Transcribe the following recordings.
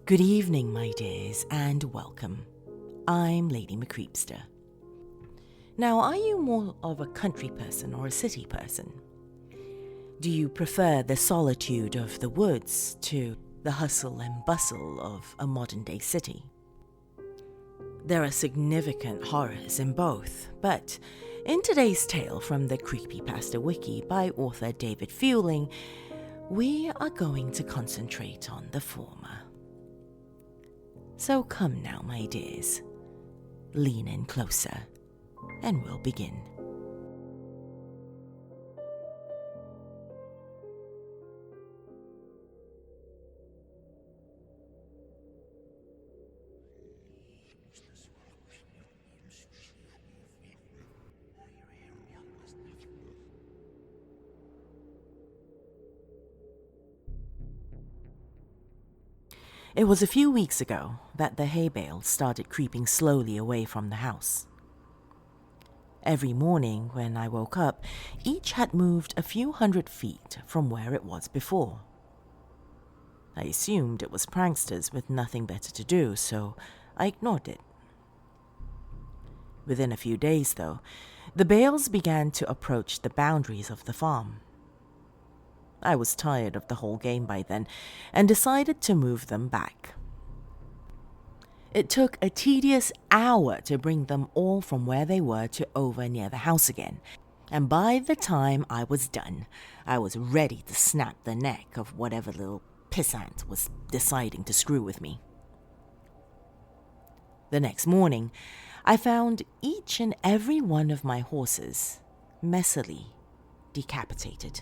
Good evening, my dears, and welcome. I'm Lady Creepypasta. Now, are you more of a country person or a city person? Do you prefer the solitude of the woods to the hustle and bustle of a modern-day city? There are significant horrors in both, but in today's tale from the Creepypasta Wiki by author David Feuling, we are going to concentrate on the former. So come now, my dears, lean in closer, and we'll begin. It was a few weeks ago that the hay bales started creeping slowly away from the house. Every morning when I woke up, each had moved a few hundred feet from where it was before. I assumed it was pranksters with nothing better to do, so I ignored it. Within a few days, though, the bales began to approach the boundaries of the farm. I was tired of the whole game by then and decided to move them back. It took a tedious hour to bring them all from where they were to over near the house again, and by the time I was done, I was ready to snap the neck of whatever little pissant was deciding to screw with me. The next morning, I found each and every one of my horses messily decapitated.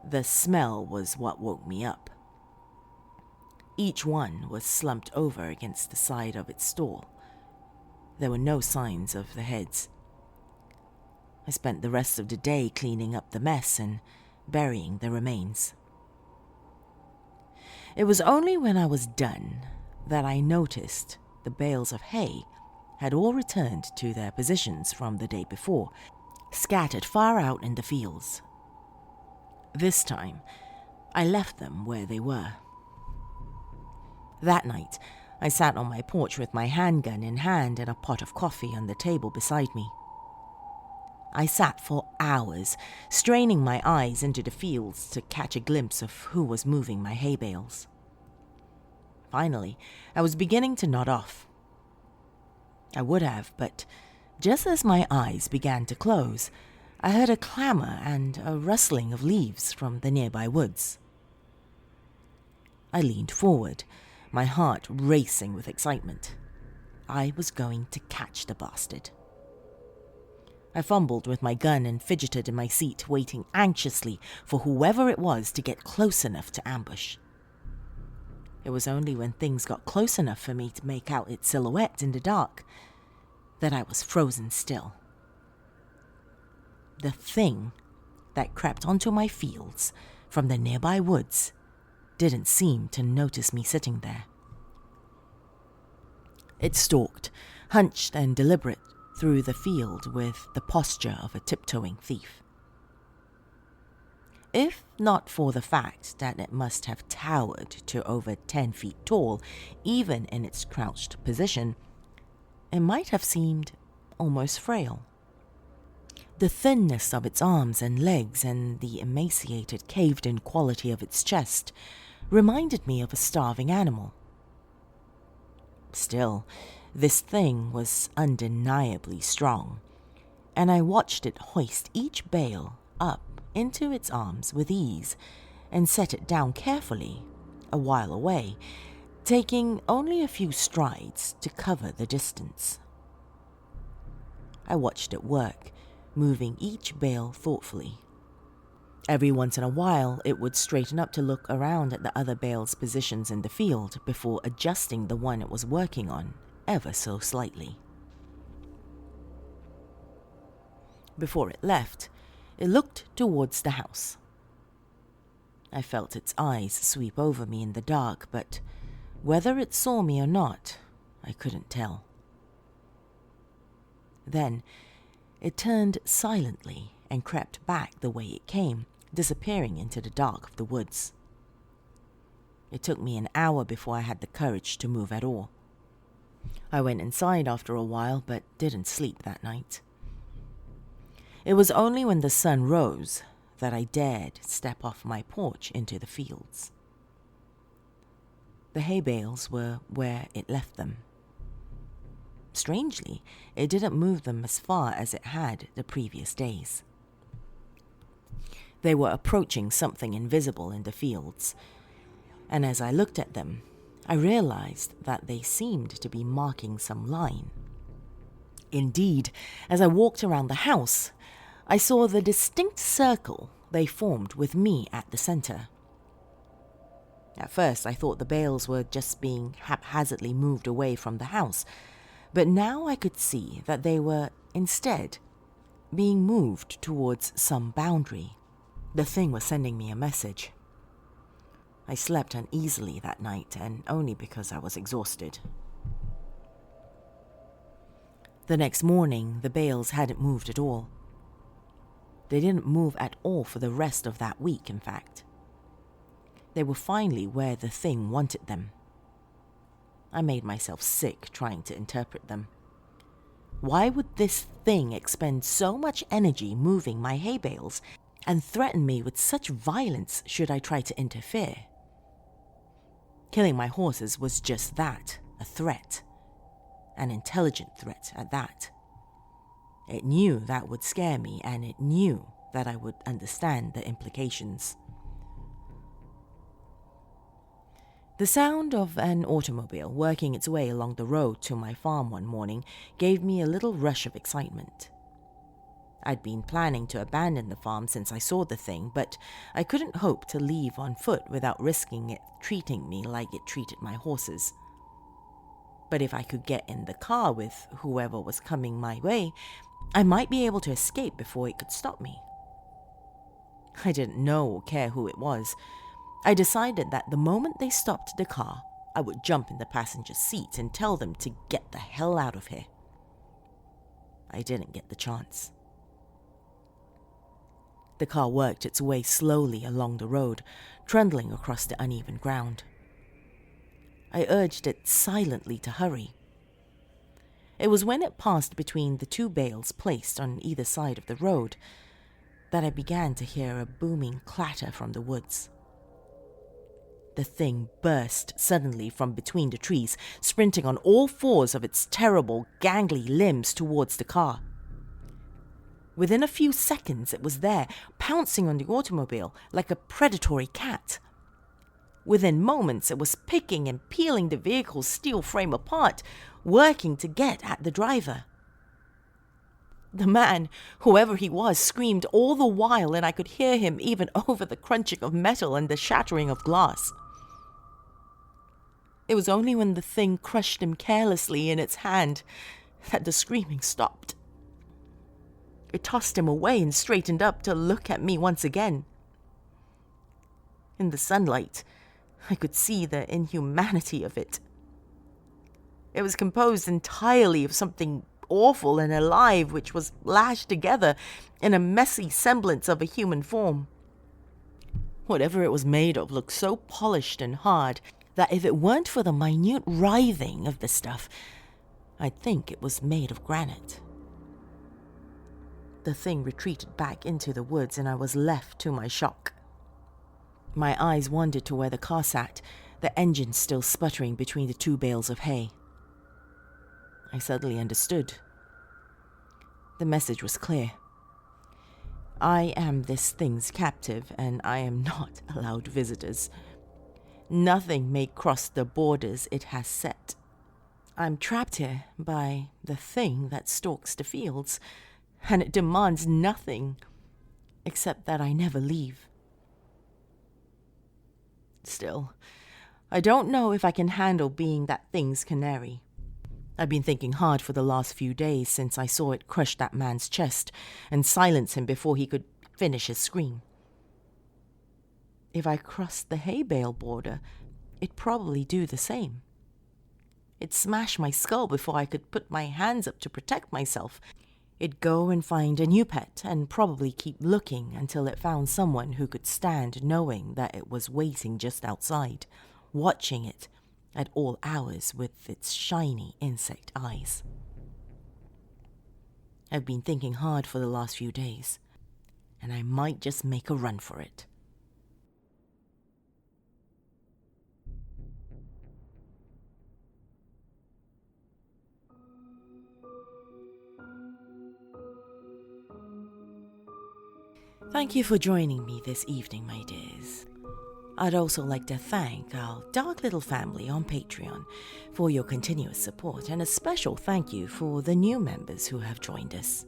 The smell was what woke me up. Each one was slumped over against the side of its stall. There were no signs of the heads. I spent the rest of the day cleaning up the mess and burying the remains. It was only when I was done that I noticed the bales of hay had all returned to their positions from the day before, scattered far out in the fields. This time, I left them where they were. That night, I sat on my porch with my handgun in hand and a pot of coffee on the table beside me. I sat for hours, straining my eyes into the fields to catch a glimpse of who was moving my hay bales. Finally, I was beginning to nod off. I would have, but just as my eyes began to close, I heard a clamor and a rustling of leaves from the nearby woods. I leaned forward, my heart racing with excitement. I was going to catch the bastard. I fumbled with my gun and fidgeted in my seat, waiting anxiously for whoever it was to get close enough to ambush. It was only when things got close enough for me to make out its silhouette in the dark that I was frozen still. The thing that crept onto my fields from the nearby woods didn't seem to notice me sitting there. It stalked, hunched and deliberate, through the field with the posture of a tiptoeing thief. If not for the fact that it must have towered to over 10 feet tall, even in its crouched position, it might have seemed almost frail. The thinness of its arms and legs and the emaciated, caved-in quality of its chest reminded me of a starving animal. Still, this thing was undeniably strong, and I watched it hoist each bale up into its arms with ease and set it down carefully a while away, taking only a few strides to cover the distance. I watched it work, moving each bale thoughtfully. Every once in a while, it would straighten up to look around at the other bale's positions in the field before adjusting the one it was working on ever so slightly. Before it left, it looked towards the house. I felt its eyes sweep over me in the dark, but whether it saw me or not, I couldn't tell. Then, it turned silently and crept back the way it came, disappearing into the dark of the woods. It took me an hour before I had the courage to move at all. I went inside after a while, but didn't sleep that night. It was only when the sun rose that I dared step off my porch into the fields. The hay bales were where it left them. Strangely, it didn't move them as far as it had the previous days. They were approaching something invisible in the fields, and as I looked at them, I realized that they seemed to be marking some line. Indeed, as I walked around the house, I saw the distinct circle they formed with me at the center. At first, I thought the bales were just being haphazardly moved away from the house, but now I could see that they were, instead, being moved towards some boundary. The thing was sending me a message. I slept uneasily that night, and only because I was exhausted. The next morning, the bales hadn't moved at all. They didn't move at all for the rest of that week, in fact. They were finally where the thing wanted them. I made myself sick trying to interpret them. Why would this thing expend so much energy moving my hay bales and threaten me with such violence should I try to interfere? Killing my horses was just that, a threat. An intelligent threat at that. It knew that would scare me, and it knew that I would understand the implications. The sound of an automobile working its way along the road to my farm one morning gave me a little rush of excitement. I'd been planning to abandon the farm since I saw the thing, but I couldn't hope to leave on foot without risking it treating me like it treated my horses. But if I could get in the car with whoever was coming my way, I might be able to escape before it could stop me. I didn't know or care who it was. I decided that the moment they stopped the car, I would jump in the passenger seat and tell them to get the hell out of here. I didn't get the chance. The car worked its way slowly along the road, trundling across the uneven ground. I urged it silently to hurry. It was when it passed between the two bales placed on either side of the road that I began to hear a booming clatter from the woods. The thing burst suddenly from between the trees, sprinting on all fours of its terrible, gangly limbs towards the car. Within a few seconds, it was there, pouncing on the automobile like a predatory cat. Within moments, it was picking and peeling the vehicle's steel frame apart, working to get at the driver. The man, whoever he was, screamed all the while, and I could hear him even over the crunching of metal and the shattering of glass. It was only when the thing crushed him carelessly in its hand that the screaming stopped. It tossed him away and straightened up to look at me once again. In the sunlight, I could see the inhumanity of it. It was composed entirely of something awful and alive which was lashed together in a messy semblance of a human form. Whatever it was made of looked so polished and hard that if it weren't for the minute writhing of the stuff, I'd think it was made of granite. The thing retreated back into the woods, and I was left to my shock. My eyes wandered to where the car sat, the engine still sputtering between the two bales of hay. I suddenly understood. The message was clear. I am this thing's captive, and I am not allowed visitors. Nothing may cross the borders it has set. I'm trapped here by the thing that stalks the fields, and it demands nothing except that I never leave. Still, I don't know if I can handle being that thing's canary. I've been thinking hard for the last few days since I saw it crush that man's chest and silence him before he could finish his scream. If I crossed the hay bale border, it'd probably do the same. It'd smash my skull before I could put my hands up to protect myself. It'd go and find a new pet and probably keep looking until it found someone who could stand knowing that it was waiting just outside. watching it at all hours with its shiny insect eyes. I've been thinking hard for the last few days, and I might just make a run for it. Thank you for joining me this evening, my dears. I'd also like to thank our dark little family on Patreon for your continuous support, and a special thank you for the new members who have joined us.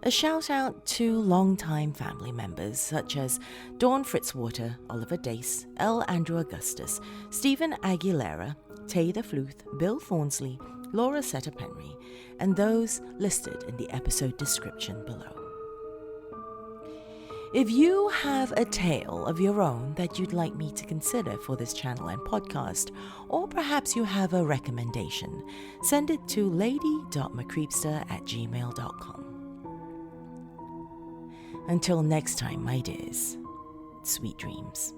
A shout out to long-time family members such as Dawn Fritzwater, Oliver Dace, L. Andrew Augustus, Stephen Aguilera, Tay the Fluth, Bill Thornsley, Laura Seta-Penry, and those listed in the episode description below. If you have a tale of your own that you'd like me to consider for this channel and podcast, or perhaps you have a recommendation, send it to lady.mccreepster@gmail.com. Until next time, my dears, sweet dreams.